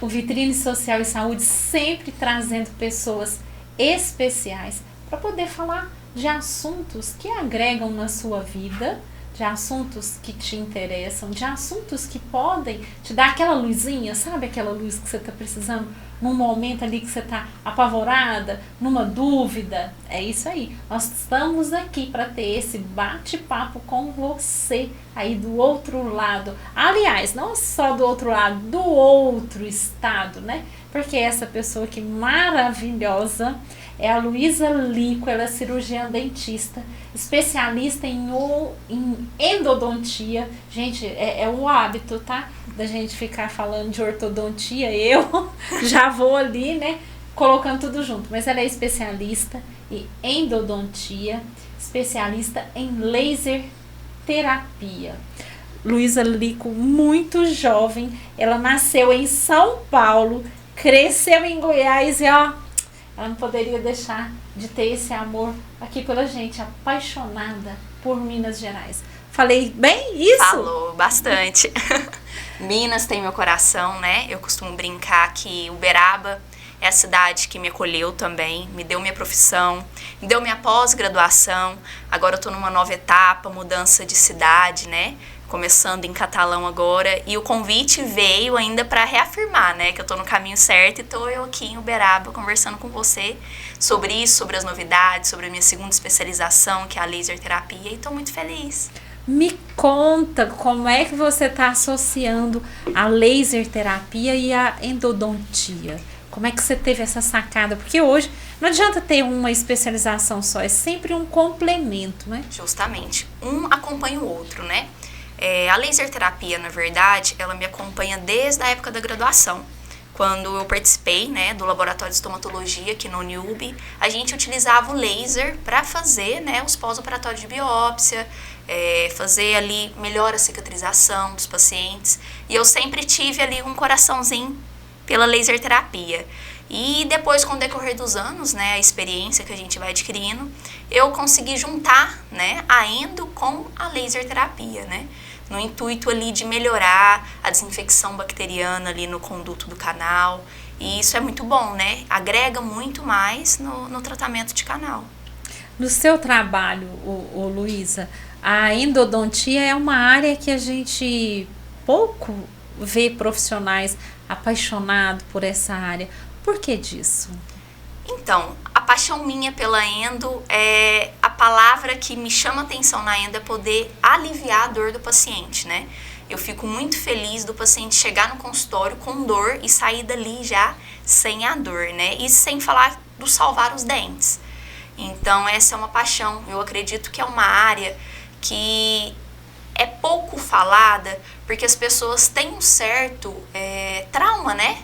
O Vitrine Social e Saúde sempre trazendo pessoas especiais para poder falar de assuntos que agregam na sua vida, de assuntos que te interessam, de assuntos que podem te dar aquela luzinha, sabe aquela luz que você está precisando num momento ali que você está apavorada, numa dúvida? É isso aí. Nós estamos aqui para ter esse bate-papo com você aí do outro lado. Aliás, não só do outro lado, do outro estado, né? Porque essa pessoa aqui maravilhosa é a Luísa Lico, ela é cirurgiã dentista, especialista em endodontia. Gente, é o hábito, tá? Da gente ficar falando de ortodontia, eu já vou ali, né, colocando tudo junto. Mas ela é especialista em endodontia, especialista em laser terapia. Luísa Lico, muito jovem, ela nasceu em São Paulo, cresceu em Goiás e ó, ela não poderia deixar de ter esse amor aqui pela gente, apaixonada por Minas Gerais. Falei bem isso? Falou bastante. Minas tem meu coração, né? Eu costumo brincar que Uberaba é a cidade que me acolheu também, me deu minha profissão, me deu minha pós-graduação. Agora eu tô numa nova etapa, mudança de cidade, né? Começando em Catalão agora, e o convite veio ainda para reafirmar, né, que eu tô no caminho certo, e tô eu aqui em Uberaba conversando com você sobre isso, sobre as novidades, sobre a minha segunda especialização, que é a laser terapia, e tô muito feliz. Me conta como é que você está associando a laser terapia e a endodontia. Como é que você teve essa sacada? Porque hoje não adianta ter uma especialização só, é sempre um complemento, né? Justamente, um acompanha o outro, né? A laser terapia, na verdade, ela me acompanha desde a época da graduação. Quando eu participei, né, do laboratório de estomatologia aqui no Uniub, a gente utilizava o laser para fazer, né, os pós-operatórios de biópsia, fazer ali melhor a cicatrização dos pacientes. E eu sempre tive ali um coraçãozinho pela laser terapia. E depois, com o decorrer dos anos, né, a experiência que a gente vai adquirindo, eu consegui juntar, né, a endo com a laser terapia, né, no intuito ali de melhorar a desinfecção bacteriana ali no conduto do canal. E isso é muito bom, né, agrega muito mais no tratamento de canal. No seu trabalho, Luísa, a endodontia é uma área que a gente pouco vê profissionais apaixonados por essa área. Por que disso? Então, a paixão minha pela endo é a palavra que me chama atenção na endo, é poder aliviar a dor do paciente, né? Eu fico muito feliz do paciente chegar no consultório com dor e sair dali já sem a dor, né? E sem falar do salvar os dentes. Então, essa é uma paixão. Eu acredito que é uma área que é pouco falada, porque as pessoas têm um certo trauma, né?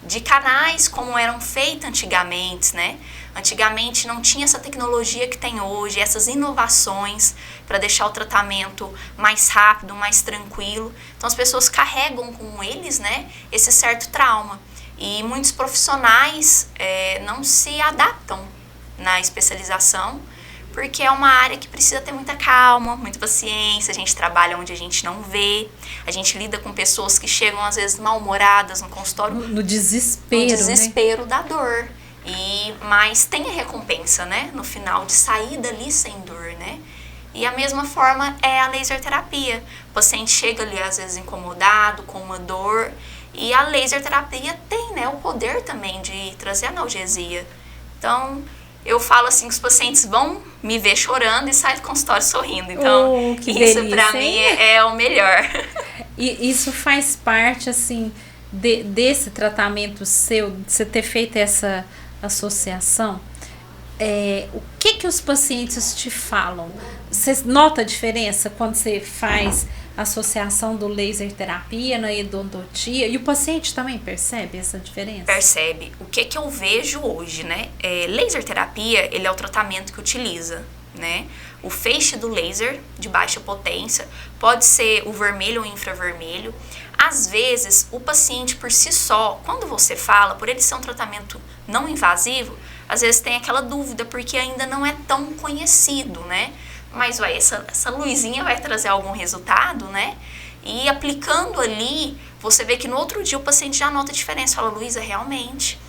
De canais como eram feitos antigamente, né? Antigamente não tinha essa tecnologia que tem hoje, essas inovações para deixar o tratamento mais rápido, mais tranquilo. Então as pessoas carregam com eles, né, esse certo trauma. E muitos profissionais não se adaptam na especialização, porque é uma área que precisa ter muita calma, muita paciência, a gente trabalha onde a gente não vê, a gente lida com pessoas que chegam às vezes mal-humoradas no consultório. No desespero, no desespero, né? Da dor. Mas tem a recompensa, né, no final, de sair dali sem dor, né? E a mesma forma é a laser terapia. O paciente chega ali às vezes incomodado, com uma dor, e a laser terapia tem, né, o poder também de trazer analgesia. Então, eu falo assim que os pacientes vão me ver chorando e saem do consultório sorrindo. Então, isso pra mim é o melhor. E isso faz parte, assim, desse tratamento seu, de você ter feito essa associação? O que os pacientes te falam? Você nota a diferença quando você faz a associação do laser terapia na endodontia? E o paciente também percebe essa diferença? Percebe. O que eu vejo hoje, né? Laser terapia, ele é o tratamento que utiliza, né? O feixe do laser de baixa potência pode ser o vermelho ou infravermelho. Às vezes, o paciente por si só, quando você fala, por ele ser um tratamento não invasivo, às vezes tem aquela dúvida, porque ainda não é tão conhecido, né? Mas essa luzinha vai trazer algum resultado, né? E aplicando ali, você vê que no outro dia o paciente já nota a diferença. Fala, Luísa, realmente,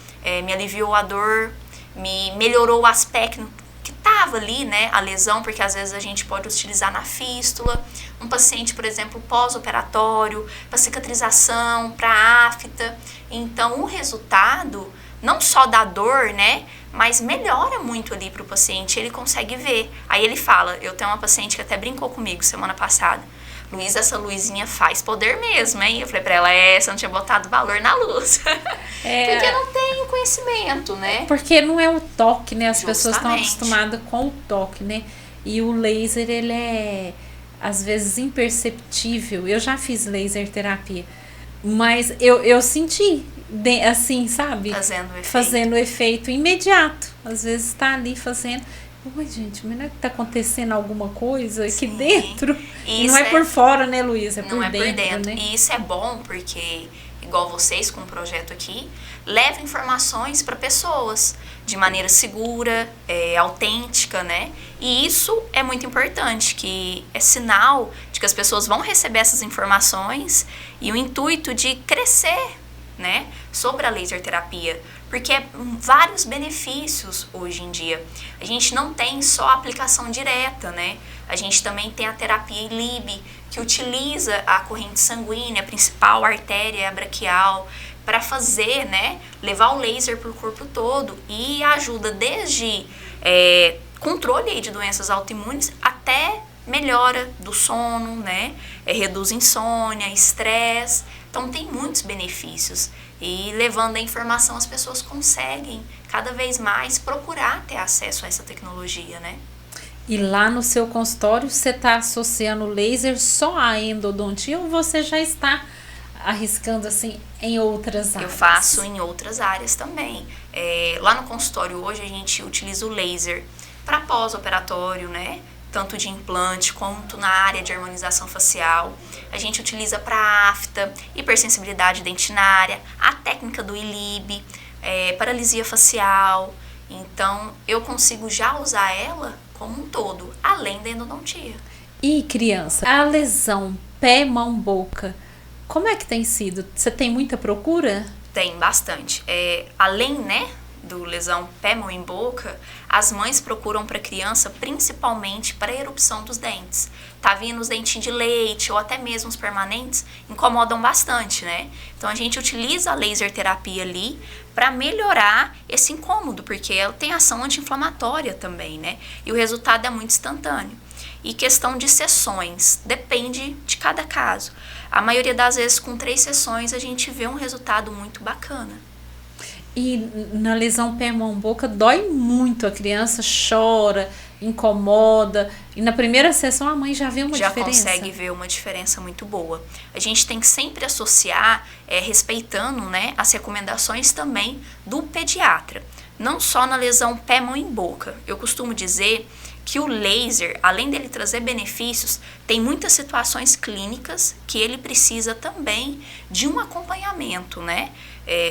me aliviou a dor, me melhorou o aspecto que estava ali, né, a lesão, porque às vezes a gente pode utilizar na fístula. Um paciente, por exemplo, pós-operatório, para cicatrização, para afta. Então, o resultado, não só da dor, né, mas melhora muito ali para o paciente, ele consegue ver. Aí ele fala, eu tenho uma paciente que até brincou comigo semana passada, Luísa, essa luzinha faz poder mesmo, hein? Eu falei pra ela, você não tinha botado valor na luz. Porque não tem o conhecimento, né? Porque não é o toque, né? As Justamente. Pessoas estão acostumadas com o toque, né? E o laser, ele é, às vezes, imperceptível. Eu já fiz laser terapia, mas eu senti, assim, sabe? Fazendo efeito imediato. Às vezes tá ali fazendo... Oi, gente, mas não é que tá acontecendo alguma coisa aqui dentro? E não é por fora, né, Luísa? É por dentro, né? E isso é bom porque, igual vocês com o projeto aqui, leva informações para pessoas de maneira segura, autêntica, né? E isso é muito importante, que é sinal de que as pessoas vão receber essas informações e o intuito de crescer, né, sobre a laser terapia, porque vários benefícios hoje em dia. A gente não tem só a aplicação direta, né? A gente também tem a terapia ILIB, que utiliza a corrente sanguínea, a principal artéria braquial, para fazer, né, levar o laser para o corpo todo e ajuda desde controle aí de doenças autoimunes até melhora do sono, né? Reduz insônia, estresse. Então tem muitos benefícios. E levando a informação, as pessoas conseguem cada vez mais procurar ter acesso a essa tecnologia, né? E lá no seu consultório, você está associando o laser só à endodontia ou você já está arriscando assim em outras áreas? Eu faço em outras áreas também. Lá no consultório hoje a gente utiliza o laser para pós-operatório, né? Tanto de implante quanto na área de harmonização facial. A gente utiliza para afta, hipersensibilidade dentinária, a técnica do ILIB, paralisia facial. Então, eu consigo já usar ela como um todo, além da endodontia. E criança, a lesão pé, mão, boca, como é que tem sido? Você tem muita procura? Tem bastante. Além, né, do lesão pé, mão e boca, as mães procuram para a criança principalmente para a erupção dos dentes. Tá vindo os dentinhos de leite ou até mesmo os permanentes, incomodam bastante, né? Então a gente utiliza a laser terapia ali para melhorar esse incômodo, porque ela tem ação anti-inflamatória também, né? E o resultado é muito instantâneo. E questão de sessões, depende de cada caso. A maioria das vezes com 3 sessões a gente vê um resultado muito bacana. E na lesão pé, mão, boca, dói muito, a criança chora, incomoda. E na primeira sessão a mãe já vê uma diferença? Já consegue ver uma diferença muito boa. A gente tem que sempre associar, respeitando, né, as recomendações também do pediatra. Não só na lesão pé, mão e boca. Eu costumo dizer que o laser, além dele trazer benefícios, tem muitas situações clínicas que ele precisa também de um acompanhamento, né?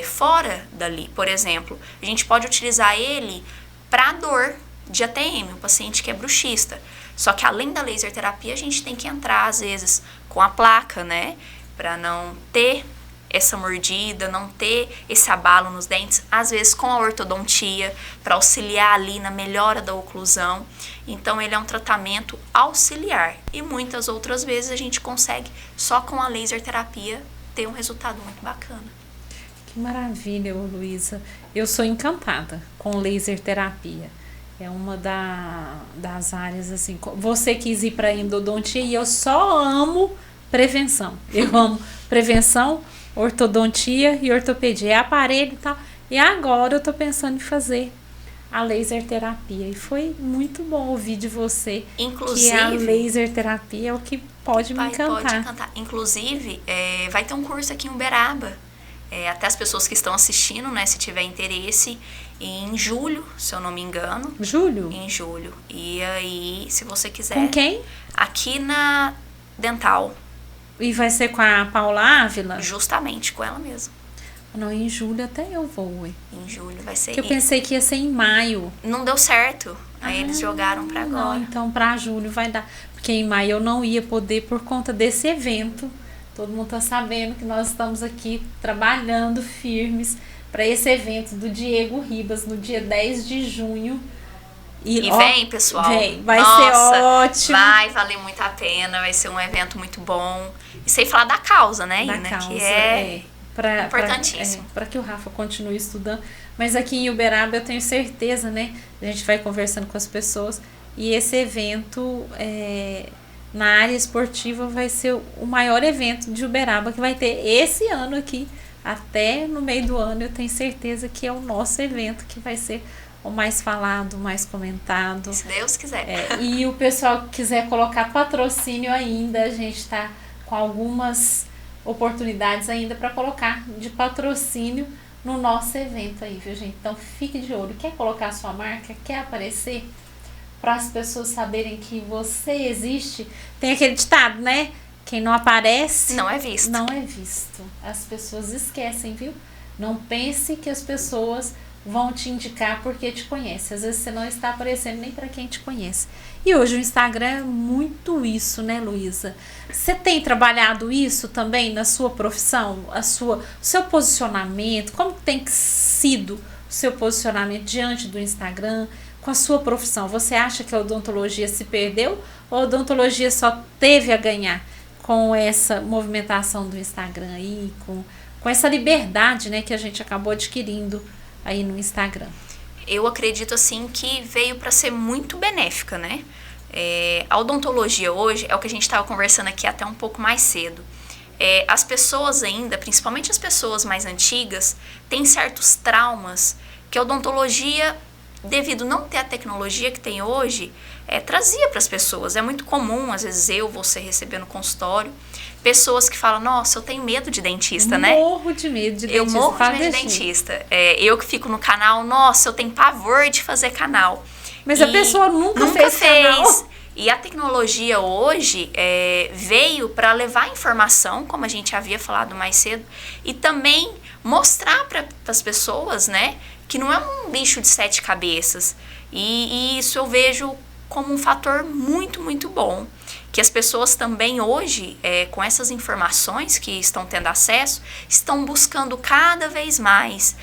Fora dali. Por exemplo, a gente pode utilizar ele para dor de ATM, o paciente que é bruxista. Só que além da laser terapia, a gente tem que entrar, às vezes, com a placa, né? Para não ter essa mordida, não ter esse abalo nos dentes, às vezes com a ortodontia, para auxiliar ali na melhora da oclusão. Então, ele é um tratamento auxiliar. E muitas outras vezes a gente consegue, só com a laser terapia, ter um resultado muito bacana. Que maravilha, Luísa. Eu sou encantada com laser terapia. É uma das áreas, assim, você quis ir para endodontia e eu só amo prevenção. Eu amo prevenção, ortodontia e ortopedia, aparelho e tal. E agora eu tô pensando em fazer a laser terapia. E foi muito bom ouvir de você. Inclusive, que a laser terapia é o que pode me encantar. Pode encantar. Inclusive, vai ter um curso aqui em Uberaba. Até as pessoas que estão assistindo, né, se tiver interesse, em julho, se eu não me engano. Julho? Em julho. E aí, se você quiser... Com quem? Aqui na Dental. E vai ser com a Paula Ávila? Justamente, com ela mesmo. Não, em julho até eu vou. Em julho vai ser... Porque eu pensei que ia ser em maio. Não deu certo. Aí eles jogaram pra agora. Não, então pra julho vai dar. Porque em maio eu não ia poder por conta desse evento Todo mundo está sabendo que nós estamos aqui trabalhando firmes para esse evento do Diego Ribas, no dia 10 de junho. E vem, pessoal. Vem, vai ser ótimo. Vai valer muito a pena, vai ser um evento muito bom. E sem falar da causa, né, Ina? Causa, que é importantíssimo. Para que o Rafa continue estudando. Mas aqui em Uberaba eu tenho certeza, né? A gente vai conversando com as pessoas. E esse evento na área esportiva vai ser o maior evento de Uberaba que vai ter esse ano aqui. Até no meio do ano eu tenho certeza que é o nosso evento que vai ser o mais falado, o mais comentado. Se Deus quiser. E o pessoal que quiser colocar patrocínio ainda, a gente está com algumas oportunidades ainda para colocar de patrocínio no nosso evento aí, viu, gente? Então fique de olho. Quer colocar a sua marca? Quer aparecer? Para as pessoas saberem que você existe. Tem aquele ditado, né? Quem não aparece... não é visto. Não é visto. As pessoas esquecem, viu? Não pense que as pessoas vão te indicar porque te conhecem. Às vezes você não está aparecendo nem para quem te conhece. E hoje o Instagram é muito isso, né, Luísa? Você tem trabalhado isso também na sua profissão? O seu posicionamento? Como tem sido o seu posicionamento diante do Instagram com a sua profissão? Você acha que a odontologia se perdeu ou a odontologia só teve a ganhar com essa movimentação do Instagram aí, com essa liberdade, né, que a gente acabou adquirindo aí no Instagram? Eu acredito assim que veio para ser muito benéfica, né? A odontologia hoje é o que a gente estava conversando aqui até um pouco mais cedo. As pessoas ainda, principalmente as pessoas mais antigas, têm certos traumas que a odontologia, devido não ter a tecnologia que tem hoje, trazia para as pessoas. É muito comum, às vezes você receber no consultório, pessoas que falam, nossa, eu tenho medo de dentista, né? Morro de medo de dentista. Eu morro de medo de dentista. Eu que fico no canal, nossa, eu tenho pavor de fazer canal. Mas a pessoa nunca fez canal. E a tecnologia hoje veio para levar informação, como a gente havia falado mais cedo, e também mostrar para as pessoas, né, que não é um bicho de 7 cabeças. E isso eu vejo como um fator muito, muito bom. Que as pessoas também hoje, com essas informações que estão tendo acesso, estão buscando cada vez mais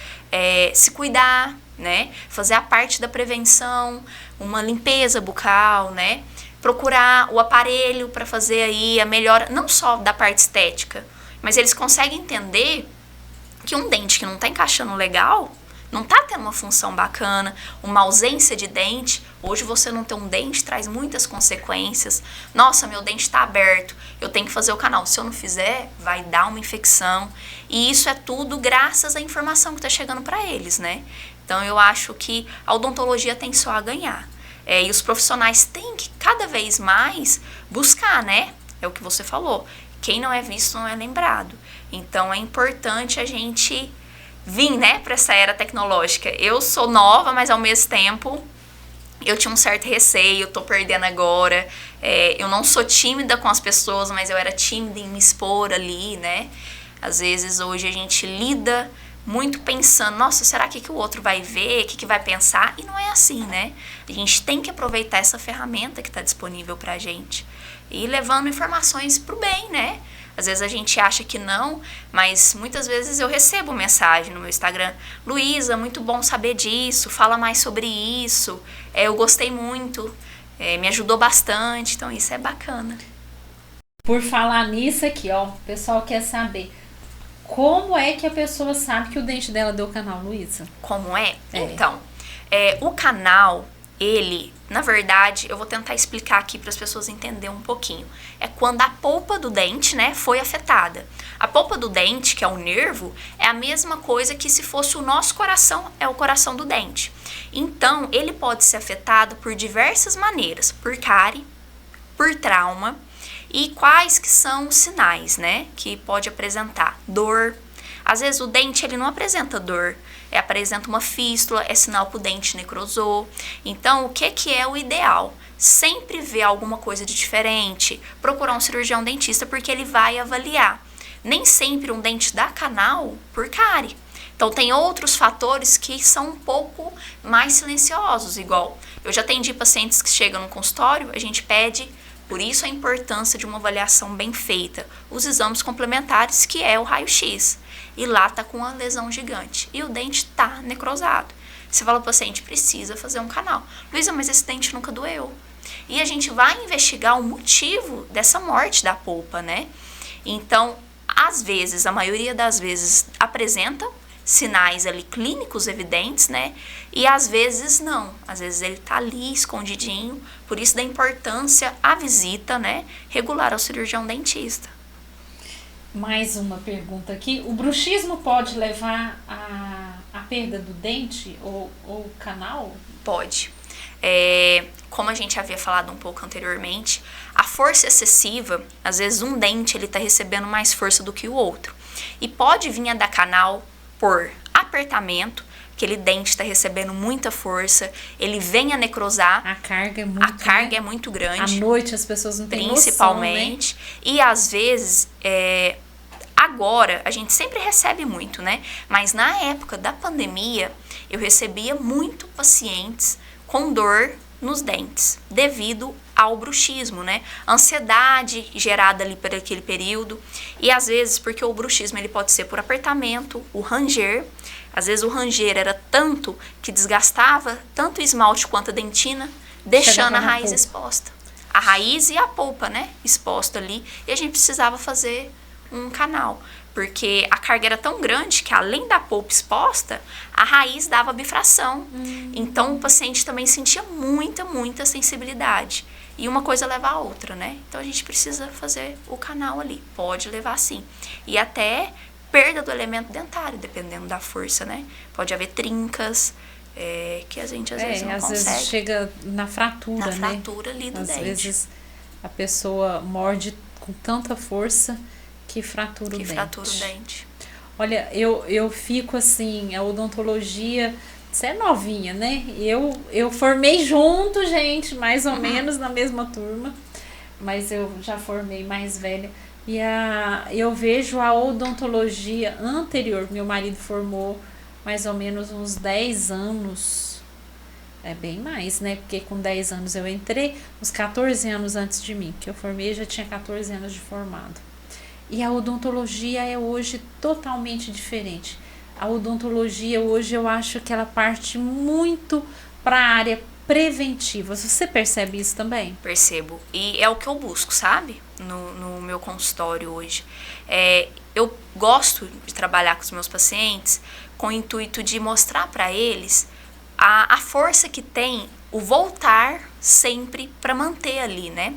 se cuidar, né? Fazer a parte da prevenção, uma limpeza bucal, né? Procurar o aparelho para fazer aí a melhora, não só da parte estética, mas eles conseguem entender que um dente que não está encaixando legal, não está tendo uma função bacana, uma ausência de dente. Hoje você não ter um dente traz muitas consequências. Nossa, meu dente está aberto, eu tenho que fazer o canal. Se eu não fizer, vai dar uma infecção. E isso é tudo graças à informação que está chegando para eles, né? Então eu acho que a odontologia tem só a ganhar. E os profissionais têm que cada vez mais buscar, né? É o que você falou. Quem não é visto não é lembrado. Então é importante a gente vir, né, para essa era tecnológica. Eu sou nova, mas ao mesmo tempo eu tinha um certo receio, tô perdendo agora. Eu não sou tímida com as pessoas, mas eu era tímida em me expor ali, né? Às vezes hoje a gente lida muito pensando, nossa, será que o outro vai ver, o que vai pensar? E não é assim, né? A gente tem que aproveitar essa ferramenta que está disponível pra gente e levando informações pro bem, né? Às vezes a gente acha que não, mas muitas vezes eu recebo mensagem no meu Instagram, Luísa, muito bom saber disso, fala mais sobre isso, eu gostei muito, me ajudou bastante, então isso é bacana. Por falar nisso aqui, ó, o pessoal quer saber, como é que a pessoa sabe que o dente dela deu canal, Luísa? Como é? Então, o canal, ele, na verdade, eu vou tentar explicar aqui para as pessoas entenderem um pouquinho. É quando a polpa do dente, né, foi afetada. A polpa do dente, que é o nervo, é a mesma coisa que se fosse o nosso coração, é o coração do dente. Então, ele pode ser afetado por diversas maneiras, por cárie, por trauma, e quais que são os sinais, né, que pode apresentar? Dor. Às vezes o dente ele não apresenta dor, apresenta uma fístula, é sinal que o dente necrosou. Então, o que é o ideal? Sempre ver alguma coisa de diferente, procurar um cirurgião dentista porque ele vai avaliar. Nem sempre um dente dá canal por cárie. Então, tem outros fatores que são um pouco mais silenciosos, igual eu já atendi pacientes que chegam no consultório, a gente pede Por isso a importância de uma avaliação bem feita. Os exames complementares, que é o raio-x. E lá tá com uma lesão gigante. E o dente tá necrosado. Você fala, o paciente precisa fazer um canal. Luísa, mas esse dente nunca doeu. E a gente vai investigar o motivo dessa morte da polpa, né? Então, às vezes, a maioria das vezes, apresenta sinais ali clínicos evidentes, né? E às vezes não. Às vezes ele tá ali escondidinho. Por isso da importância a visita, né? Regular ao cirurgião dentista. Mais uma pergunta aqui. O bruxismo pode levar à perda do dente ou canal? Pode. Como a gente havia falado um pouco anteriormente, a força excessiva, às vezes um dente ele está recebendo mais força do que o outro. E pode vir a dar canal por apertamento, aquele dente está recebendo muita força, ele vem a necrosar. A carga é muito grande. À noite as pessoas não têm principalmente. Noção, né? E às vezes, agora, a gente sempre recebe muito, né? Mas na época da pandemia, eu recebia muito pacientes com dor nos dentes, devido ao bruxismo, né? Ansiedade gerada ali por aquele período. E às vezes, porque o bruxismo ele pode ser por apertamento, o ranger. Às vezes o ranger era tanto que desgastava tanto o esmalte quanto a dentina, deixando a raiz exposta. A raiz e a polpa, né? Exposta ali. E a gente precisava fazer um canal. Porque a carga era tão grande que, além da polpa exposta, a raiz dava bifração. Então, o paciente também sentia muita sensibilidade. E uma coisa leva a outra, né? Então, a gente precisa fazer o canal ali. Pode levar sim. E até perda do elemento dentário, dependendo da força, né? Pode haver trincas, que a gente às vezes não consegue. Às vezes chega na fratura, né? Na fratura ali do dente. Às vezes a pessoa morde com tanta força que fratura o dente. Olha, eu fico assim, a odontologia, você é novinha, né? Eu formei junto, gente, mais ou menos na mesma turma, mas eu já formei mais velha. E eu vejo a odontologia anterior, meu marido formou mais ou menos uns 10 anos, é bem mais, né? Porque com 10 anos eu entrei, uns 14 anos antes de mim, que eu formei, já tinha 14 anos de formado. E a odontologia é hoje totalmente diferente. A odontologia hoje eu acho que ela parte muito para a área preventiva. Você percebe isso também? Percebo. E é o que eu busco, sabe? No meu consultório hoje. Eu gosto de trabalhar com os meus pacientes com o intuito de mostrar para eles a força que tem o voltar sempre para manter ali, né?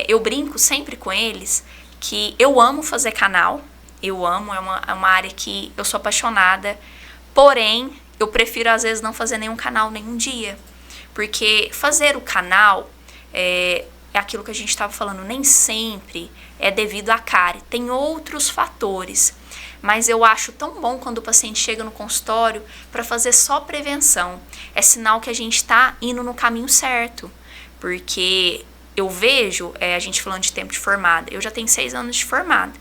Eu brinco sempre com eles que eu amo fazer canal, eu amo, é uma área que eu sou apaixonada, porém, eu prefiro às vezes não fazer nenhum canal nenhum dia, porque fazer o canal é aquilo que a gente estava falando, nem sempre é devido à cárie, tem outros fatores, mas eu acho tão bom quando o paciente chega no consultório para fazer só prevenção, é sinal que a gente está indo no caminho certo, porque eu vejo, a gente falando de tempo de formada, eu já tenho 6 anos de formada.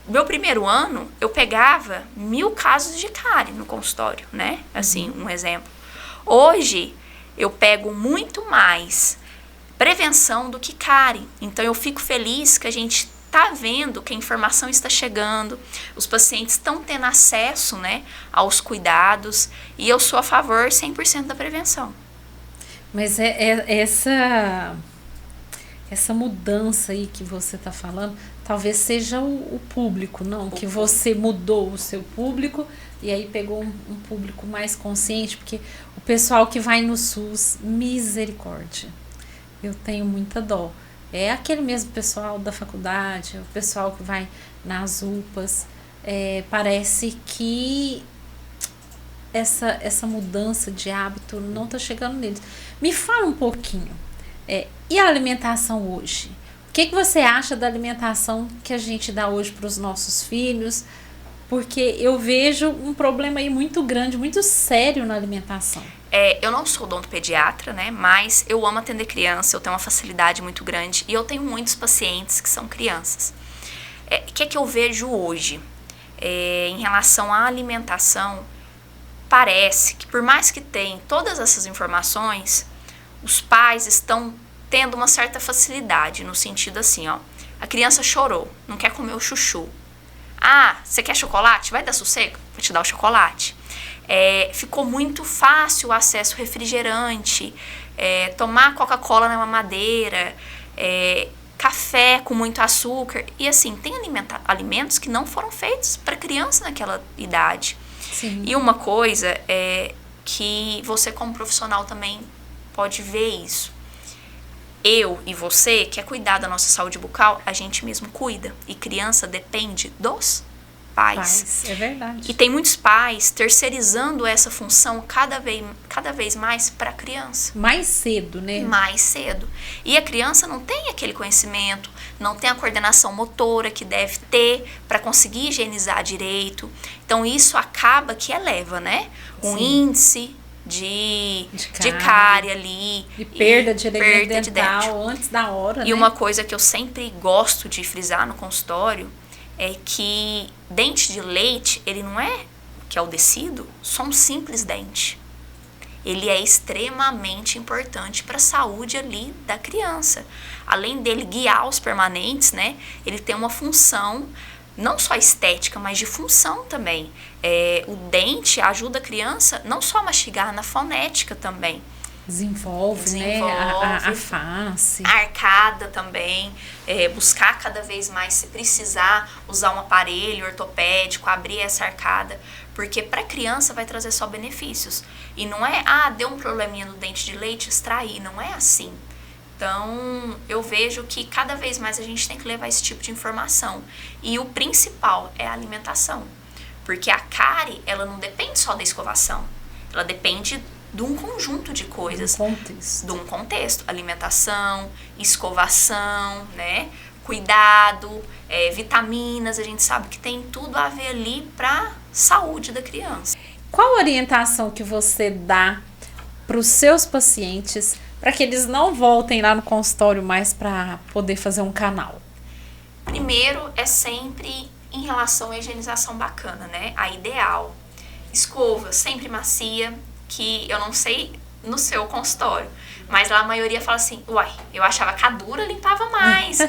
Meu primeiro ano, eu pegava 1000 casos de cárie no consultório, né? Assim, um exemplo. Hoje, eu pego muito mais prevenção do que cárie. Então, eu fico feliz que a gente está vendo que a informação está chegando, os pacientes estão tendo acesso, né, aos cuidados, e eu sou a favor 100% da prevenção. Mas essa mudança aí que você está falando, talvez seja o público, não? Que você mudou o seu público e aí pegou um público mais consciente, porque o pessoal que vai no SUS, misericórdia, eu tenho muita dó. É aquele mesmo pessoal da faculdade, o pessoal que vai nas UPAs, parece que essa mudança de hábito não está chegando neles. Me fala um pouquinho, e a alimentação hoje? O que você acha da alimentação que a gente dá hoje para os nossos filhos? Porque eu vejo um problema aí muito grande, muito sério na alimentação. Eu não sou odontopediatra, né? Mas eu amo atender criança, eu tenho uma facilidade muito grande e eu tenho muitos pacientes que são crianças. O que eu vejo hoje? Em relação à alimentação, parece que por mais que tenham todas essas informações, os pais estão tendo uma certa facilidade, no sentido assim, ó, a criança chorou, não quer comer o chuchu. Ah, você quer chocolate? Vai dar sossego? Vou te dar o chocolate. Ficou muito fácil o acesso ao refrigerante, tomar Coca-Cola na mamadeira, café com muito açúcar. E assim, tem alimentos que não foram feitos para criança naquela idade. Sim. E uma coisa é que você como profissional também pode ver isso. Eu e você, quer cuidar da nossa saúde bucal, a gente mesmo cuida. E criança depende dos pais. É verdade. E tem muitos pais terceirizando essa função cada vez mais para a criança. Mais cedo, né? Mais cedo. E a criança não tem aquele conhecimento, não tem a coordenação motora que deve ter para conseguir higienizar direito. Então isso acaba que eleva, né? Um índice de cárie ali. E perda de alimento dental antes da hora, E uma coisa que eu sempre gosto de frisar no consultório é que dente de leite, ele não é, que é o tecido, só um simples dente. Ele é extremamente importante para a saúde ali da criança. Além dele guiar os permanentes, né? Ele tem uma função não só estética, mas de função também. O dente ajuda a criança não só a mastigar, na fonética também. Desenvolve, né? A face. A arcada também. Buscar cada vez mais, se precisar, usar um aparelho ortopédico, abrir essa arcada. Porque para a criança vai trazer só benefícios. E não é, deu um probleminha no dente de leite, extrair. Não é assim. Então, eu vejo que cada vez mais a gente tem que levar esse tipo de informação. E o principal é a alimentação. Porque a cárie, ela não depende só da escovação. Ela depende de um conjunto de coisas. De um contexto. Alimentação, escovação, né? Cuidado, vitaminas. A gente sabe que tem tudo a ver ali para saúde da criança. Qual orientação que você dá para os seus pacientes para que eles não voltem lá no consultório mais para poder fazer um canal? Primeiro é sempre em relação à higienização bacana, né? A ideal. Escova sempre macia, que eu não sei no seu consultório, mas lá a maioria fala assim, uai, eu achava que a dura limpava mais.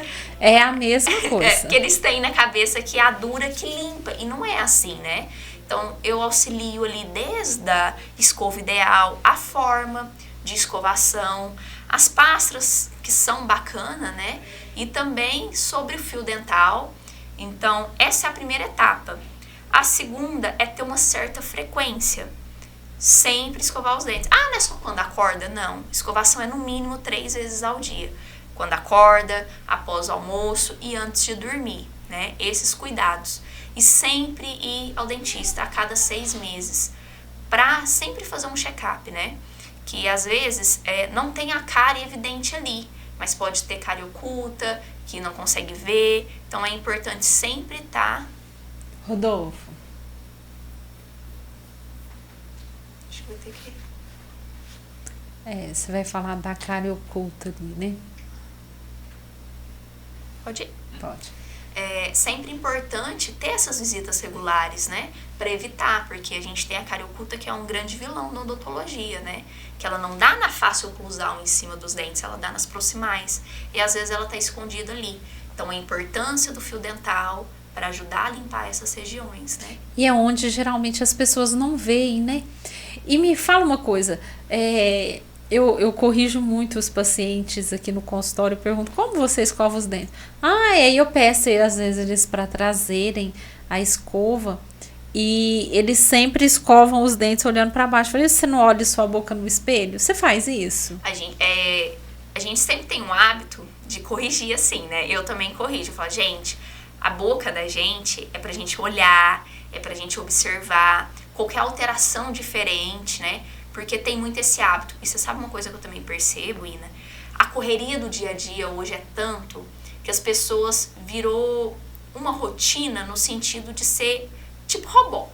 É a mesma coisa. Que eles têm na cabeça que a dura que limpa, e não é assim, né? Então eu auxilio ali desde a escova ideal, a forma de escovação, as pastas que são bacana, né? E também sobre o fio dental. Então, essa é a primeira etapa. A segunda é ter uma certa frequência. Sempre escovar os dentes. Não é só quando acorda? Não. Escovação é no mínimo 3 vezes ao dia. Quando acorda, após o almoço e antes de dormir, né? Esses cuidados. E sempre ir ao dentista a cada 6 meses. Para sempre fazer um check-up, né? Que às vezes não tem a cárie evidente ali, mas pode ter cárie oculta, que não consegue ver. Então é importante sempre estar... Rodolfo. Acho que vou ter que... Você vai falar da cárie oculta ali, né? Pode ir? Pode. É sempre importante ter essas visitas regulares, né? Para evitar, porque a gente tem a cárie oculta, que é um grande vilão da odontologia, né? Que ela não dá na face oclusal em cima dos dentes, ela dá nas proximais. E às vezes ela está escondida ali. Então a importância do fio dental para ajudar a limpar essas regiões, né? E é onde geralmente as pessoas não veem, né? E me fala uma coisa, eu corrijo muito os pacientes aqui no consultório, eu pergunto, como você escova os dentes? Aí eu peço às vezes eles para trazerem a escova e eles sempre escovam os dentes olhando para baixo. Eu falei, você não olha sua boca no espelho? Você faz isso? A gente sempre tem um hábito de corrigir assim, né? Eu também corrijo, eu falo, gente, a boca da gente é pra gente olhar, é pra gente observar qualquer alteração diferente, né? Porque tem muito esse hábito. E você sabe uma coisa que eu também percebo, Ina? A correria do dia a dia hoje é tanto que as pessoas virou uma rotina no sentido de ser tipo robô.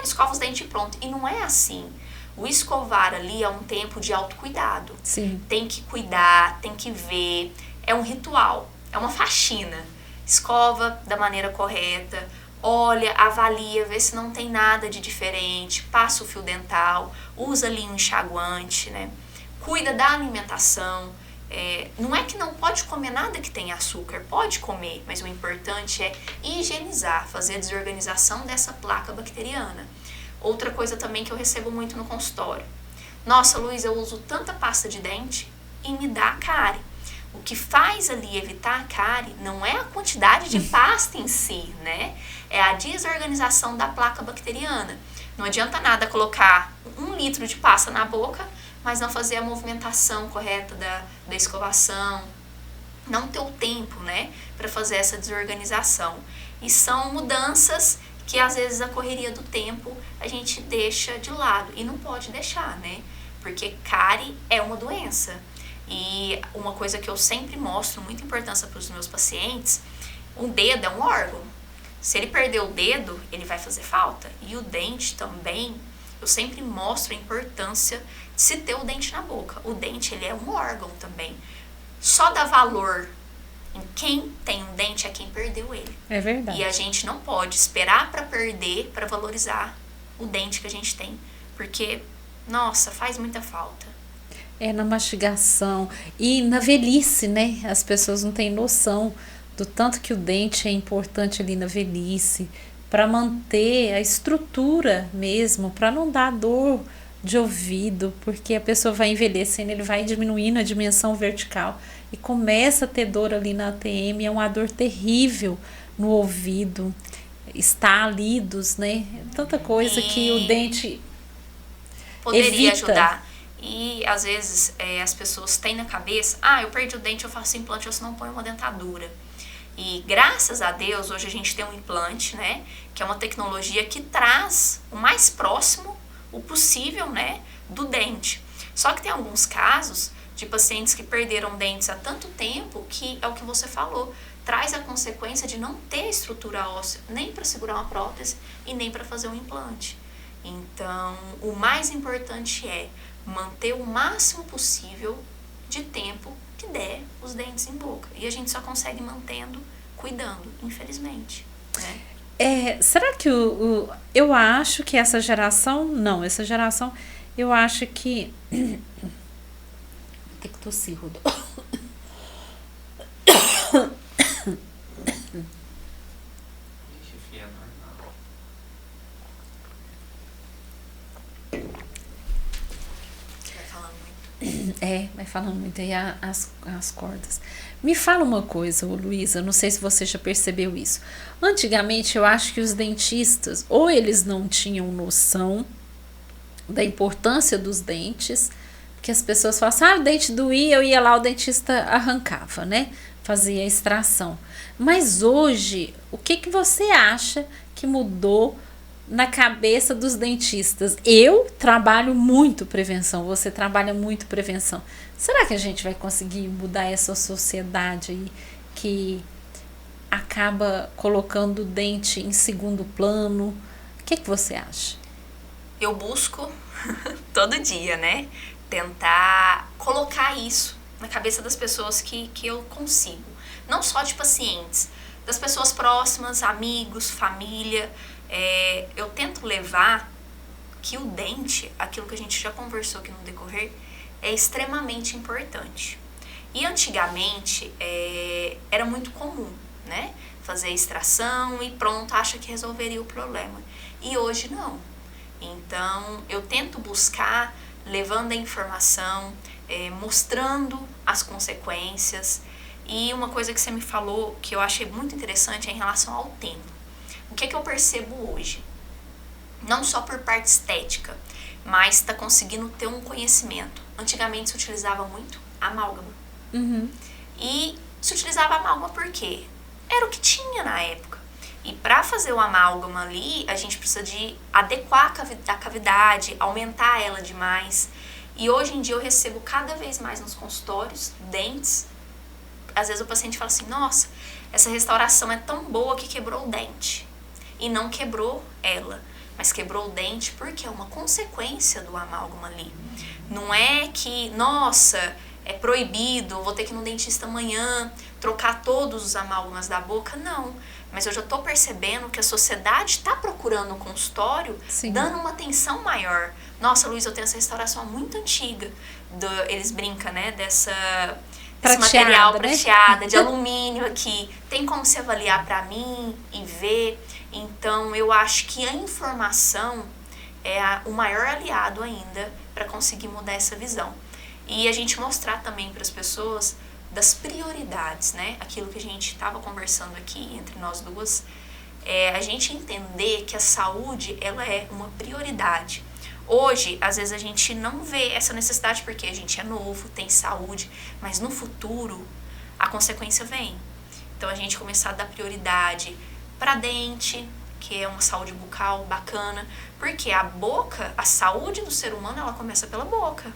Escova os dentes e pronto. E não é assim. O escovar ali é um tempo de autocuidado. Sim. Tem que cuidar, tem que ver. É um ritual, é uma faxina. Escova da maneira correta, olha, avalia, vê se não tem nada de diferente, passa o fio dental, usa ali um enxaguante, né? Cuida da alimentação. Não é que não pode comer nada que tenha açúcar, pode comer, mas o importante é higienizar, fazer a desorganização dessa placa bacteriana. Outra coisa também que eu recebo muito no consultório. Nossa, Luiz, eu uso tanta pasta de dente e me dá cárie. O que faz ali evitar a cárie não é a quantidade de pasta em si, né? É a desorganização da placa bacteriana. Não adianta nada colocar 1 litro de pasta na boca, mas não fazer a movimentação correta da escovação, não ter o tempo, né, para fazer essa desorganização. E são mudanças que às vezes a correria do tempo a gente deixa de lado, e não pode deixar, né, porque cárie é uma doença. E uma coisa que eu sempre mostro, muita importância para os meus pacientes, o dedo é um órgão. Se ele perder o dedo, ele vai fazer falta. E o dente também, eu sempre mostro a importância de se ter o dente na boca. O dente, ele é um órgão também. Só dá valor em quem tem um dente é quem perdeu ele. É verdade. E a gente não pode esperar para perder para valorizar o dente que a gente tem. Porque, nossa, faz muita falta. Na mastigação e na velhice, né? As pessoas não têm noção do tanto que o dente é importante ali na velhice, para manter a estrutura mesmo, para não dar dor de ouvido, porque a pessoa vai envelhecendo, ele vai diminuindo a dimensão vertical e começa a ter dor ali na ATM, é uma dor terrível no ouvido, estalidos, né? Tanta coisa que o dente poderia evita. Ajudar. E às vezes as pessoas têm na cabeça, eu perdi o dente, eu faço implante, eu não ponho uma dentadura. E graças a Deus, hoje a gente tem um implante, né, que é uma tecnologia que traz o mais próximo, o possível, né, do dente. Só que tem alguns casos de pacientes que perderam dentes há tanto tempo que é o que você falou, traz a consequência de não ter estrutura óssea, nem para segurar uma prótese e nem para fazer um implante. Então, o mais importante é manter o máximo possível de tempo que der os dentes em boca. E a gente só consegue mantendo, cuidando, infelizmente. Né? Será que eu acho que essa geração, eu acho que... Tem que tossir, Rodolfo. Vai falando muito aí as cordas. Me fala uma coisa, Luísa, não sei se você já percebeu isso. Antigamente eu acho que os dentistas, ou eles não tinham noção da importância dos dentes, porque as pessoas falam assim, o dente doía, eu ia lá, o dentista arrancava, né? Fazia a extração. Mas hoje, o que você acha que mudou na cabeça dos dentistas? Eu trabalho muito prevenção, você trabalha muito prevenção. Será que a gente vai conseguir mudar essa sociedade aí que acaba colocando o dente em segundo plano? O que você acha? Eu busco todo dia, né? Tentar colocar isso na cabeça das pessoas que eu consigo. Não só de pacientes, das pessoas próximas, amigos, família. Eu tento levar que o dente, aquilo que a gente já conversou aqui no decorrer, é extremamente importante. E antigamente era muito comum, né? Fazer a extração e pronto, acha que resolveria o problema. E hoje não. Então eu tento buscar, levando a informação, mostrando as consequências. E uma coisa que você me falou que eu achei muito interessante é em relação ao tempo. O que eu percebo hoje? Não só por parte estética, mas está conseguindo ter um conhecimento. Antigamente se utilizava muito amálgama. Uhum. E se utilizava amálgama por quê? Era o que tinha na época. E para fazer o amálgama ali, a gente precisa de adequar a cavidade, aumentar ela demais. E hoje em dia eu recebo cada vez mais nos consultórios dentes. Às vezes o paciente fala assim, nossa, essa restauração é tão boa que quebrou o dente. E não quebrou ela, mas quebrou o dente porque é uma consequência do amálgama ali. Não é que, nossa, é proibido, vou ter que ir no dentista amanhã, trocar todos os amálgamas da boca, não. Mas eu já estou percebendo que a sociedade está procurando um consultório, Sim. dando uma atenção maior. Nossa, Luiz, eu tenho essa restauração muito antiga. Eles brincam, né, esse material né? prateada, de alumínio aqui. Tem como você avaliar para mim e ver? Então, eu acho que a informação é o maior aliado ainda para conseguir mudar essa visão. E a gente mostrar também para as pessoas das prioridades, né? Aquilo que a gente estava conversando aqui entre nós duas, a gente entender que a saúde, ela é uma prioridade. Hoje, às vezes a gente não vê essa necessidade porque a gente é novo, tem saúde, mas no futuro a consequência vem. Então a gente começar a dar prioridade para dente, que é uma saúde bucal bacana, porque a boca, a saúde do ser humano, ela começa pela boca.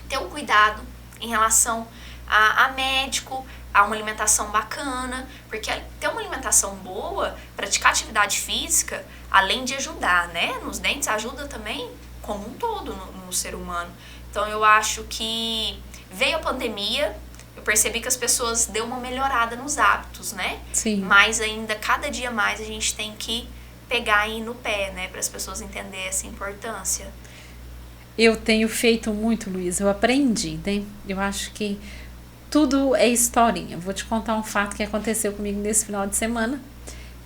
Ter um cuidado em relação a médico, a uma alimentação bacana, porque ter uma alimentação boa, praticar atividade física, além de ajudar, né, nos dentes, ajuda também como um todo no ser humano. Então eu acho que veio a pandemia, eu percebi que as pessoas deu uma melhorada nos hábitos, né? Sim. Mas ainda, cada dia mais, a gente tem que pegar aí no pé, né, para as pessoas entenderem essa importância. Eu tenho feito muito, Luiz, eu aprendi, né? Eu acho que tudo é historinha. Vou te contar um fato que aconteceu comigo nesse final de semana,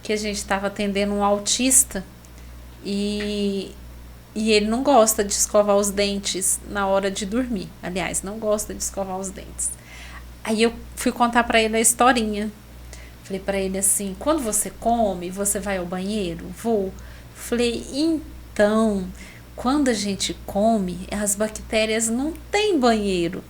que a gente estava atendendo um autista e ele não gosta de escovar os dentes na hora de dormir. Aliás, não gosta de escovar os dentes. Aí eu fui contar para ele a historinha. Falei para ele assim, quando você come, você vai ao banheiro? Vou. Falei, então, quando a gente come, as bactérias não têm banheiro.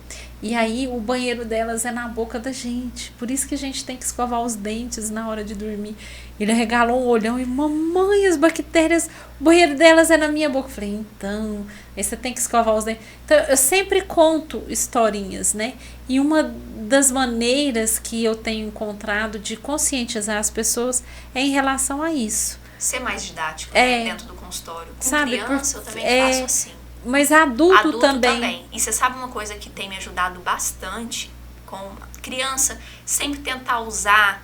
E aí o banheiro delas é na boca da gente. Por isso que a gente tem que escovar os dentes na hora de dormir. Ele regalou um olhão e, mamãe, as bactérias, o banheiro delas é na minha boca. Eu falei, então, aí você tem que escovar os dentes. Então, eu sempre conto historinhas, né? E uma das maneiras que eu tenho encontrado de conscientizar as pessoas é em relação a isso. Ser mais didático, né, dentro do consultório. Com sabe, criança, eu também faço assim. Mas adulto também. E você sabe uma coisa que tem me ajudado bastante com criança? Sempre tentar usar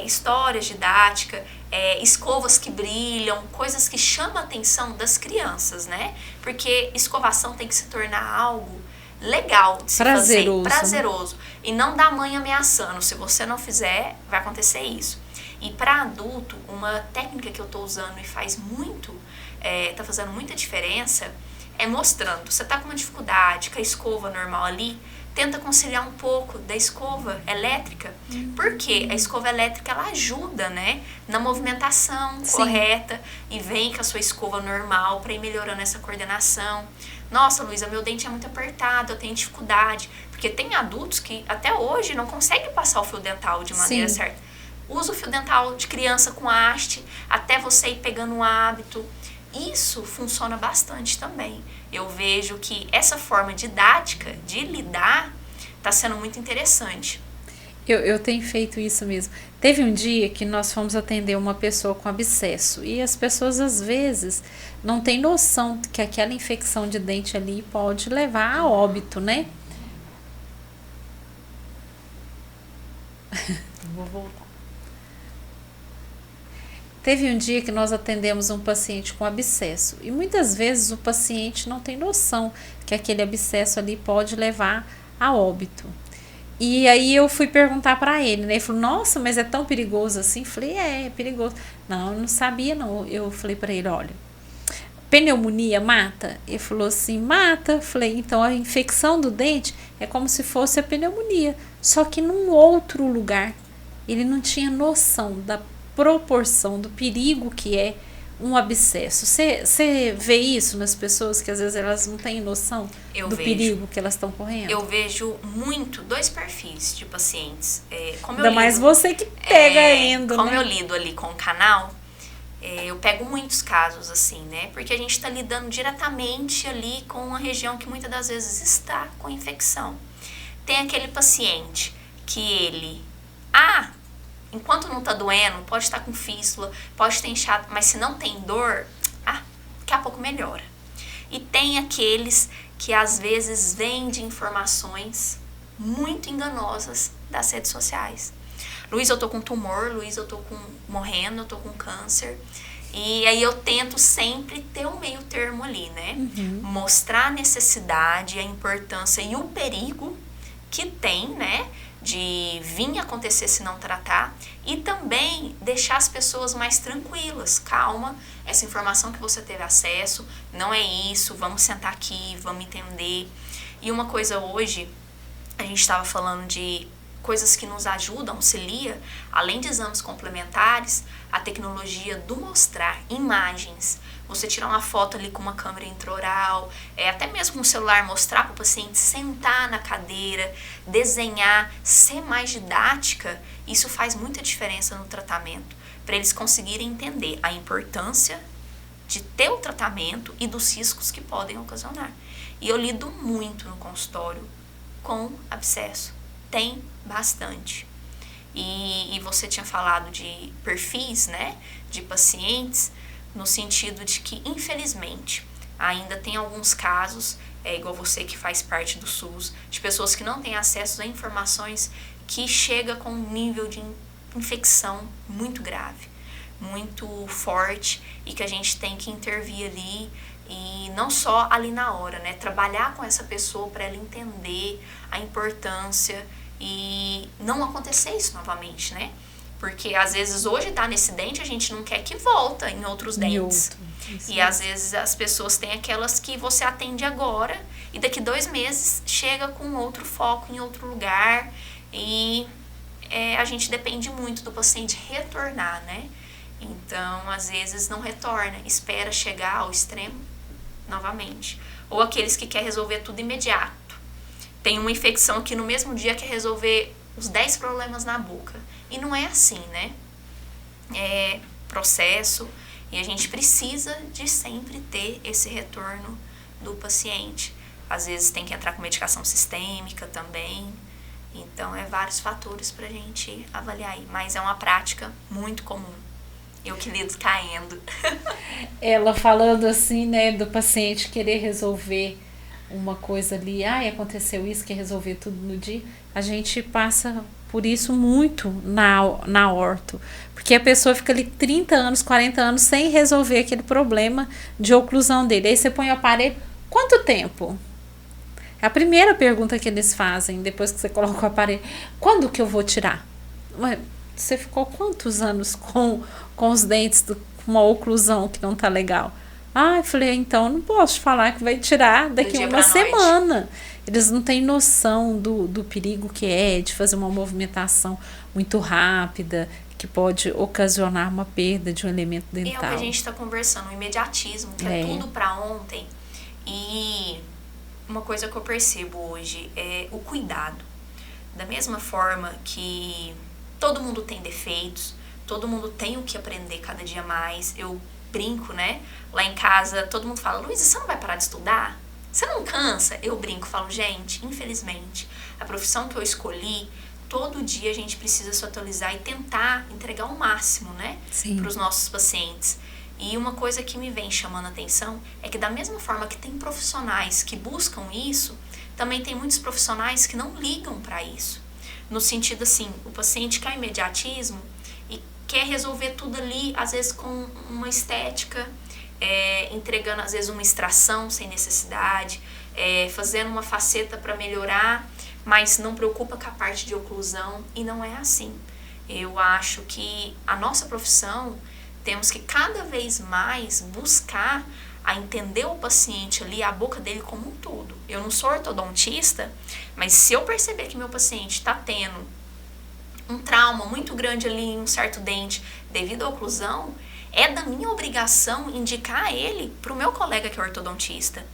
histórias didáticas, escovas que brilham, coisas que chamam a atenção das crianças, né? Porque escovação tem que se tornar algo legal de se fazer, prazeroso. E não da mãe ameaçando, se você não fizer, vai acontecer isso. E para adulto, uma técnica que eu tô usando e faz muito, tá fazendo muita diferença, é mostrando, você tá com uma dificuldade com a escova normal ali, tenta conciliar um pouco da escova elétrica, porque a escova elétrica, ela ajuda, né, na movimentação correta, e vem com a sua escova normal para ir melhorando essa coordenação. Nossa, Luísa, meu dente é muito apertado, eu tenho dificuldade, porque tem adultos que até hoje não conseguem passar o fio dental de maneira certa. Usa o fio dental de criança com haste, até você ir pegando um hábito. Isso funciona bastante também. Eu vejo que essa forma didática de lidar está sendo muito interessante. Eu tenho feito isso mesmo. Teve um dia que nós fomos atender uma pessoa com abscesso e as pessoas às vezes não têm noção que aquela infecção de dente ali pode levar a óbito, né? Vou voltar. Teve um dia que nós atendemos um paciente com abscesso e muitas vezes o paciente não tem noção que aquele abscesso ali pode levar a óbito. E aí eu fui perguntar para ele, né? Ele falou, nossa, mas é tão perigoso assim? Falei, é perigoso. Não, eu não sabia não. Eu falei para ele, olha, pneumonia mata? Ele falou assim, mata. Falei, então a infecção do dente é como se fosse a pneumonia, só que num outro lugar. Ele não tinha noção da proporção do perigo que é um abscesso. Você vê isso nas pessoas que às vezes elas não têm noção perigo que elas estão correndo? Eu vejo muito dois perfis de pacientes. Ainda mais você que pega indo, como né? eu lido ali com o canal, eu pego muitos casos assim, né? Porque a gente está lidando diretamente ali com uma região que muitas das vezes está com infecção. Tem aquele paciente que ele... enquanto não tá doendo, pode estar com fístula, pode ter inchado, mas se não tem dor, daqui a pouco melhora. E tem aqueles que às vezes vendem informações muito enganosas das redes sociais. Luiz, eu tô com tumor, Luiz, eu tô morrendo, eu tô com câncer. E aí eu tento sempre ter um meio termo ali, né? Mostrar a necessidade, a importância e o perigo que tem, né, de vir acontecer se não tratar, e também deixar as pessoas mais tranquilas. Calma, essa informação que você teve acesso não é isso, vamos sentar aqui, vamos entender. E uma coisa hoje, a gente estava falando de coisas que nos ajudam, auxilia, além de exames complementares, a tecnologia do mostrar imagens. Você tirar uma foto ali com uma câmera intraoral, até mesmo com o celular, mostrar para o paciente, sentar na cadeira, desenhar, ser mais didática, isso faz muita diferença no tratamento, para eles conseguirem entender a importância de ter o tratamento e dos riscos que podem ocasionar. E eu lido muito no consultório com abscesso, tem bastante. E você tinha falado de perfis, né, de pacientes, no sentido de que, infelizmente, ainda tem alguns casos, igual você que faz parte do SUS, de pessoas que não têm acesso a informações que chega com um nível de infecção muito grave, muito forte, e que a gente tem que intervir ali, e não só ali na hora, né? Trabalhar com essa pessoa para ela entender a importância e não acontecer isso novamente, né? Porque às vezes hoje tá nesse dente, a gente não quer que volta em outros dentes. E às vezes as pessoas têm aquelas que você atende agora e daqui 2 meses chega com outro foco em outro lugar, e a gente depende muito do paciente retornar, né? Então, às vezes não retorna, espera chegar ao extremo novamente. Ou aqueles que querem resolver tudo imediato. Tem uma infecção que no mesmo dia quer resolver os 10 problemas na boca. E não é assim, né? É processo, e a gente precisa de sempre ter esse retorno do paciente. Às vezes tem que entrar com medicação sistêmica também. Então, vários fatores pra gente avaliar aí. Mas é uma prática muito comum. Eu que lido caindo. Ela falando assim, né, do paciente querer resolver uma coisa ali, aconteceu isso, quer resolver tudo no dia. A gente passa por isso muito na orto, porque a pessoa fica ali 30 anos, 40 anos sem resolver aquele problema de oclusão dele. Aí você põe o aparelho, quanto tempo? É a primeira pergunta que eles fazem depois que você coloca o aparelho. Quando que eu vou tirar? Você ficou quantos anos com os dentes, com uma oclusão que não tá legal? Eu falei, então não posso falar que vai tirar daqui uma semana. Eles não têm noção do perigo que é de fazer uma movimentação muito rápida, que pode ocasionar uma perda de um elemento dental. É o que a gente está conversando, o imediatismo, que é tudo para ontem. E uma coisa que eu percebo hoje é o cuidado. Da mesma forma que todo mundo tem defeitos, todo mundo tem o que aprender cada dia mais. Eu brinco, né? Lá em casa, todo mundo fala, Luísa, você não vai parar de estudar? Você não cansa? Eu brinco, falo, gente, infelizmente, a profissão que eu escolhi, todo dia a gente precisa se atualizar e tentar entregar o máximo, né? Para os nossos pacientes. E uma coisa que me vem chamando a atenção é que da mesma forma que tem profissionais que buscam isso, também tem muitos profissionais que não ligam para isso. No sentido assim, o paciente quer imediatismo e quer resolver tudo ali, às vezes com uma estética, entregando às vezes uma extração sem necessidade, fazendo uma faceta para melhorar, mas não preocupa com a parte de oclusão, e não é assim. Eu acho que a nossa profissão, temos que cada vez mais buscar a entender o paciente ali, a boca dele como um todo. Eu não sou ortodontista, mas se eu perceber que meu paciente está tendo um trauma muito grande ali em um certo dente devido à oclusão, é da minha obrigação indicar ele para o meu colega que é ortodontista.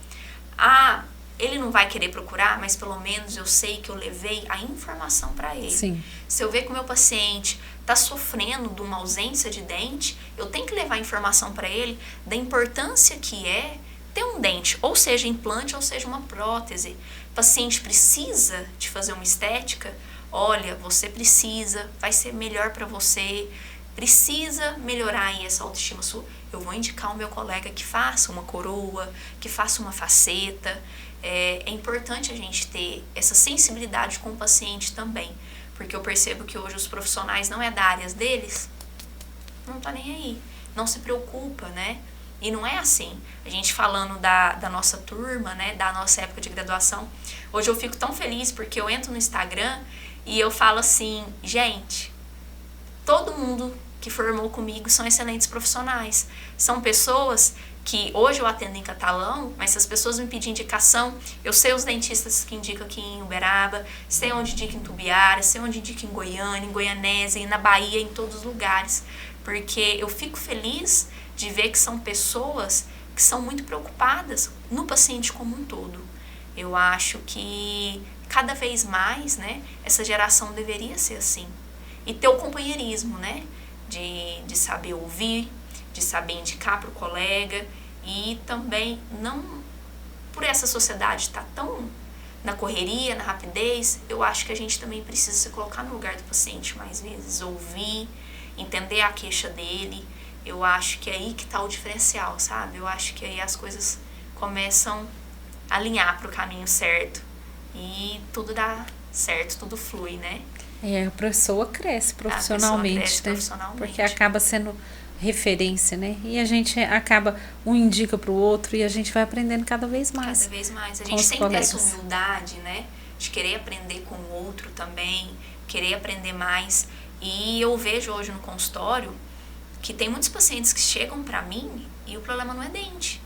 Ele não vai querer procurar, mas pelo menos eu sei que eu levei a informação para ele. Sim. Se eu ver que o meu paciente está sofrendo de uma ausência de dente, eu tenho que levar a informação para ele da importância que é ter um dente, ou seja implante, ou seja uma prótese. O paciente precisa de fazer uma estética, olha, você precisa, vai ser melhor para você, precisa melhorar aí essa autoestima sua. Eu vou indicar o meu colega que faça uma coroa, que faça uma faceta. É importante a gente ter essa sensibilidade com o paciente também, porque eu percebo que hoje os profissionais não é da área deles, não tá nem aí, não se preocupa, né? E não é assim. A gente falando da nossa turma, né, da nossa época de graduação, hoje eu fico tão feliz porque eu entro no Instagram e eu falo assim, gente, todo mundo que formou comigo são excelentes profissionais. São pessoas que hoje eu atendo em Catalão, mas se as pessoas me pedirem indicação, eu sei os dentistas que indicam aqui em Uberaba, sei onde indica em Tubiara, sei onde indica em Goiânia, em Goianésia, na Bahia, em todos os lugares. Porque eu fico feliz de ver que são pessoas que são muito preocupadas no paciente como um todo. Eu acho que cada vez mais, né, essa geração deveria ser assim. E ter o companheirismo, né, de saber ouvir, de saber indicar para o colega e também não, por essa sociedade estar tão na correria, na rapidez, eu acho que a gente também precisa se colocar no lugar do paciente mais vezes, ouvir, entender a queixa dele. Eu acho que é aí que está o diferencial, sabe? Eu acho que aí as coisas começam a alinhar para o caminho certo e tudo dá certo, tudo flui, né? A pessoa cresce profissionalmente, porque acaba sendo referência, né? E a gente acaba, um indica para o outro e a gente vai aprendendo cada vez mais. Cada vez mais. A gente sempre tem essa humildade, né? De querer aprender com o outro também, querer aprender mais. E eu vejo hoje no consultório que tem muitos pacientes que chegam para mim e o problema não é dente.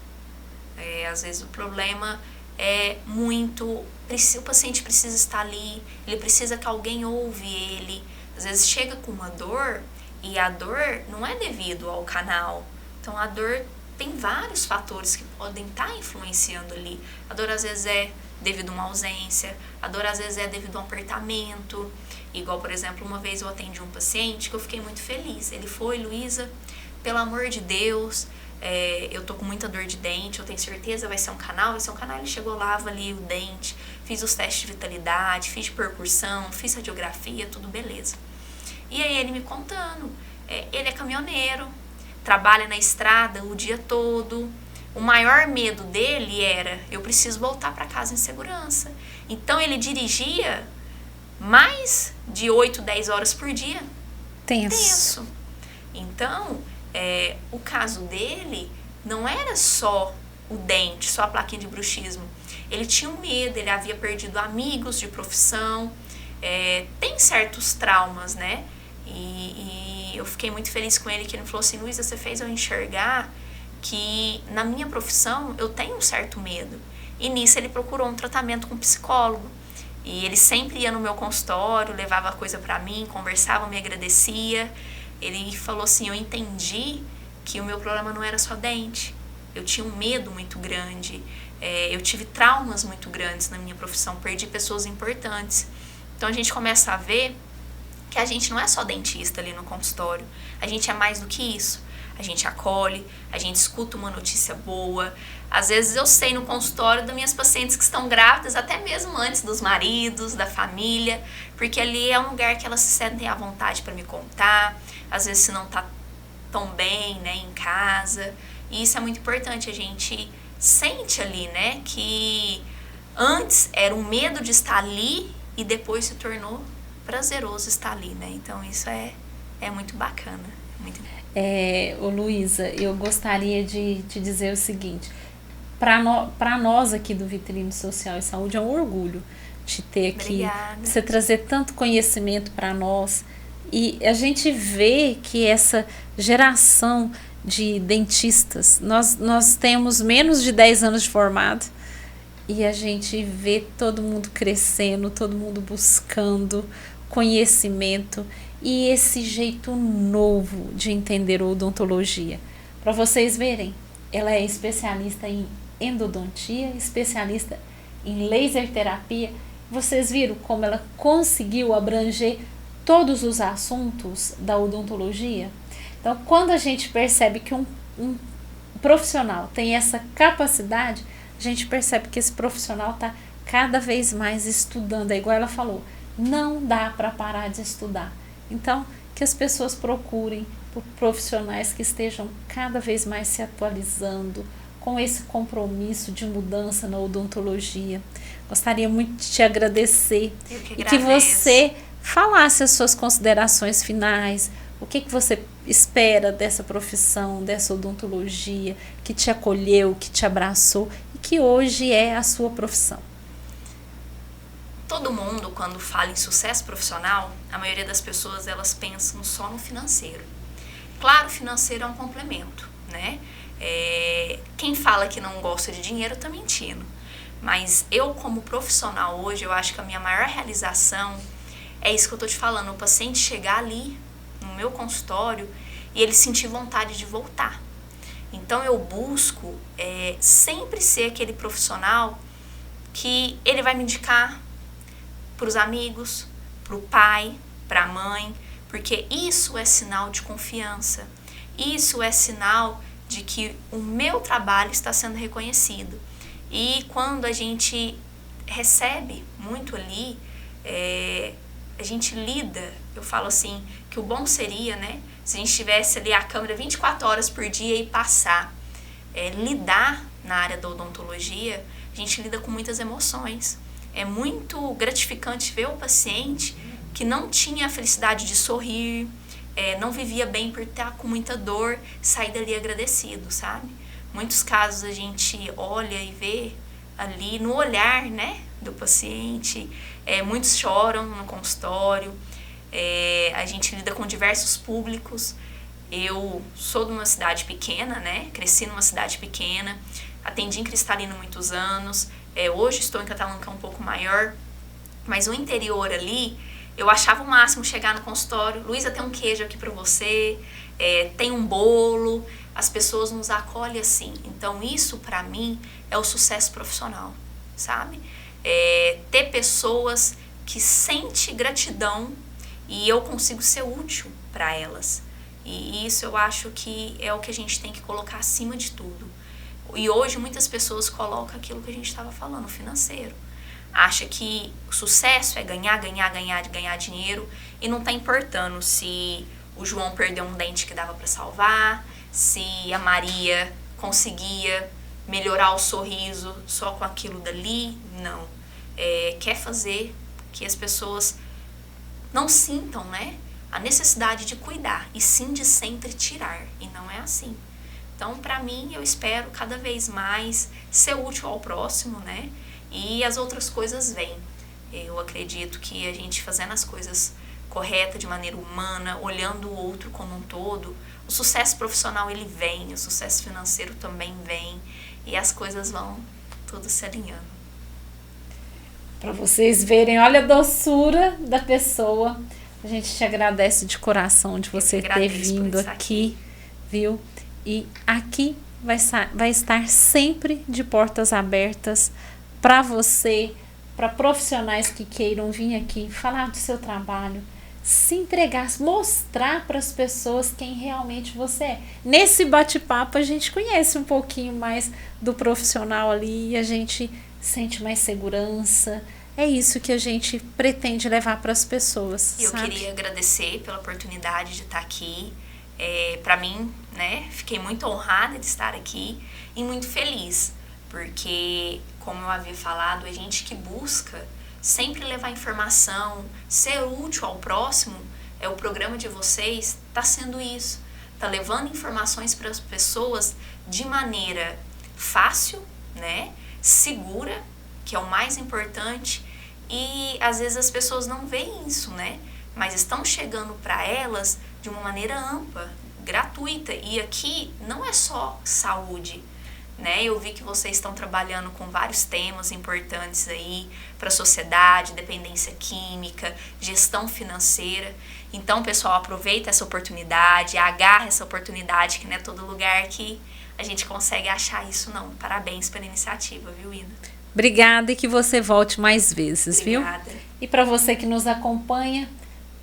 Às vezes o problema é muito... O paciente precisa estar ali, ele precisa que alguém ouve ele. Às vezes chega com uma dor e a dor não é devido ao canal. Então a dor tem vários fatores que podem estar influenciando ali. A dor às vezes é devido a uma ausência, a dor às vezes é devido a um apertamento. Igual, por exemplo, uma vez eu atendi um paciente que eu fiquei muito feliz. Ele foi, Luísa, pelo amor de Deus, eu tô com muita dor de dente, eu tenho certeza vai ser um canal. Ele chegou lá, avaliei o dente, fiz os testes de vitalidade, fiz de percussão, fiz radiografia, tudo beleza. E aí ele me contando, ele é caminhoneiro, trabalha na estrada o dia todo. O maior medo dele era, eu preciso voltar para casa em segurança. Então ele dirigia mais de 8, 10 horas por dia. Tenso. Então, o caso dele não era só o dente, só a plaquinha de bruxismo. Ele tinha um medo, ele havia perdido amigos de profissão, tem certos traumas, né? E eu fiquei muito feliz com ele, que ele falou assim, Luísa, você fez eu enxergar que na minha profissão eu tenho um certo medo. E nisso ele procurou um tratamento com psicólogo. E ele sempre ia no meu consultório, levava coisa pra mim, conversava, me agradecia. Ele falou assim, eu entendi que o meu problema não era só dente. Eu tinha um medo muito grande. Eu tive traumas muito grandes na minha profissão, perdi pessoas importantes. Então a gente começa a ver que a gente não é só dentista ali no consultório. A gente é mais do que isso. A gente acolhe, a gente escuta uma notícia boa. Às vezes eu sei no consultório das minhas pacientes que estão grávidas, até mesmo antes dos maridos, da família, porque ali é um lugar que elas se sentem à vontade para me contar. Às vezes se não tá tão bem, né, em casa. E isso é muito importante, a gente sente ali, né, que antes era um medo de estar ali e depois se tornou prazeroso estar ali, né? Então isso é muito bacana. Ô Luísa, eu gostaria de te dizer o seguinte, para nós aqui do Vitrine Social e Saúde é um orgulho te ter aqui. Obrigada. Você trazer tanto conhecimento para nós, e a gente vê que essa geração de dentistas, nós temos menos de 10 anos de formado e a gente vê todo mundo crescendo, todo mundo buscando conhecimento e esse jeito novo de entender a odontologia. Para vocês verem, ela é especialista em endodontia, especialista em laser terapia. Vocês viram como ela conseguiu abranger todos os assuntos da odontologia? Então, quando a gente percebe que um profissional tem essa capacidade, a gente percebe que esse profissional está cada vez mais estudando. É igual ela falou, não dá para parar de estudar. Então, que as pessoas procurem por profissionais que estejam cada vez mais se atualizando, com esse compromisso de mudança na odontologia. Gostaria muito de te agradecer Eu que e que você falasse as suas considerações finais, O que você espera dessa profissão, dessa odontologia, que te acolheu, que te abraçou e que hoje é a sua profissão? Todo mundo, quando fala em sucesso profissional, a maioria das pessoas elas pensam só no financeiro. Claro, o financeiro é um complemento, né? Quem fala que não gosta de dinheiro está mentindo. Mas eu, como profissional hoje, eu acho que a minha maior realização é isso que eu estou te falando. O paciente chegar ali no meu consultório e ele sentir vontade de voltar. Então eu busco sempre ser aquele profissional que ele vai me indicar para os amigos, para o pai, para a mãe, porque isso é sinal de confiança. Isso é sinal de que o meu trabalho está sendo reconhecido. E quando a gente recebe muito ali, a gente lida, eu falo assim, que o bom seria, né, se a gente tivesse ali a câmera 24 horas por dia e passar. Lidar na área da odontologia, a gente lida com muitas emoções. É muito gratificante ver o paciente que não tinha a felicidade de sorrir, não vivia bem por estar com muita dor, sair dali agradecido, sabe? Muitos casos a gente olha e vê ali no olhar, né, do paciente, muitos choram no consultório, a gente lida com diversos públicos. Eu sou de uma cidade pequena, né, cresci numa cidade pequena, atendi em Cristalina muitos anos, hoje estou em Catalão, que é um pouco maior, mas o interior ali, eu achava o máximo chegar no consultório, Luísa, tem um queijo aqui para você, tem um bolo, as pessoas nos acolhem assim. Então isso para mim é o sucesso profissional, sabe? Ter pessoas que sentem gratidão e eu consigo ser útil para elas. E isso eu acho que é o que a gente tem que colocar acima de tudo. E hoje muitas pessoas colocam aquilo que a gente estava falando, financeiro. Acha que o sucesso é ganhar dinheiro e não está importando se o João perdeu um dente que dava para salvar, se a Maria conseguia melhorar o sorriso só com aquilo dali. Não. Quer fazer que as pessoas não sintam, né, a necessidade de cuidar e sim de sempre tirar. E não é assim. Então, para mim, eu espero cada vez mais ser útil ao próximo, né? E as outras coisas vêm. Eu acredito que a gente fazendo as coisas corretas, de maneira humana, olhando o outro como um todo, o sucesso profissional ele vem, o sucesso financeiro também vem e as coisas vão tudo se alinhando. Para vocês verem, olha a doçura da pessoa. A gente te agradece de coração de você ter vindo aqui, viu? E aqui vai estar sempre de portas abertas para você, para profissionais que queiram vir aqui falar do seu trabalho, se entregar, mostrar para as pessoas quem realmente você é. Nesse bate-papo a gente conhece um pouquinho mais do profissional ali e a gente sente mais segurança. É isso que a gente pretende levar para as pessoas. Eu queria agradecer pela oportunidade de estar aqui. Para mim, né, fiquei muito honrada de estar aqui e muito feliz, porque, como eu havia falado, a gente que busca sempre levar informação, ser útil ao próximo, o programa de vocês está sendo isso, está levando informações para as pessoas de maneira fácil, né, segura, que é o mais importante, e às vezes as pessoas não veem isso, né, mas estão chegando para elas de uma maneira ampla, gratuita. E aqui não é só saúde, né? Eu vi que vocês estão trabalhando com vários temas importantes aí para a sociedade, dependência química, gestão financeira. Então, pessoal, aproveita essa oportunidade, agarra essa oportunidade, que não é todo lugar que a gente consegue achar isso, não. Parabéns pela iniciativa, viu, Ida? Obrigada e que você volte mais vezes, Obrigada. Viu? E para você que nos acompanha,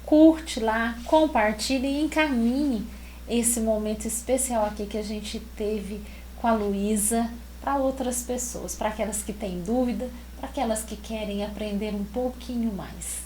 curte lá, compartilhe e encaminhe esse momento especial aqui que a gente teve com a Luísa para outras pessoas, para aquelas que têm dúvida, para aquelas que querem aprender um pouquinho mais.